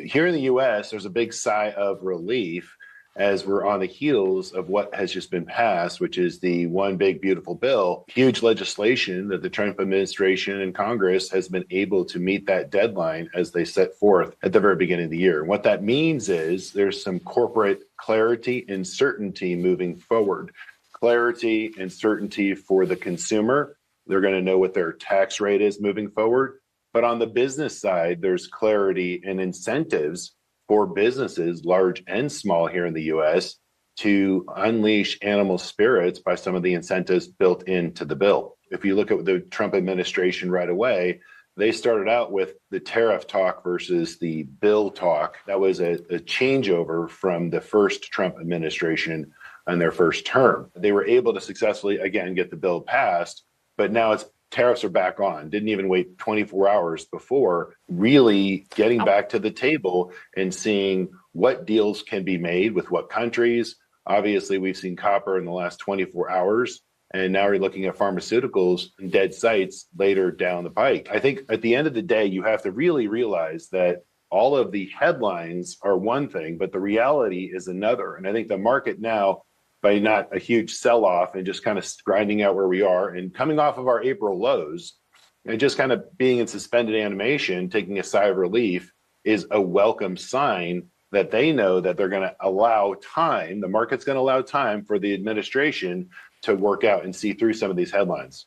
here in the US, there's a big sigh of relief as we're on the heels of what has just been passed, which is the One Big Beautiful Bill, huge legislation that the Trump administration and Congress has been able to meet that deadline as they set forth at the very beginning of the year. And what that means is there's some corporate clarity and certainty moving forward. Clarity and certainty for the consumer. They're going to know what their tax rate is moving forward. But on the business side, there's clarity and incentives for businesses, large and small here in the US, to unleash animal spirits by some of the incentives built into the bill. If you look at the Trump administration right away, they started out with the tariff talk versus the bill talk. That was a changeover from the first Trump administration on their first term. They were able to successfully, again, get the bill passed, but now it's tariffs are back on. Didn't even wait 24 hours before really getting back to the table and seeing what deals can be made with what countries. Obviously, we've seen copper in the last 24 hours, and now we're looking at pharmaceuticals and dead sites later down the pike. I think at the end of the day, you have to really realize that all of the headlines are one thing, but the reality is another. And I think the market now, by not a huge sell-off and just kind of grinding out where we are and coming off of our April lows and just kind of being in suspended animation, taking a sigh of relief, is a welcome sign that they know that they're going to allow time, the market's going to allow time for the administration to work out and see through some of these headlines.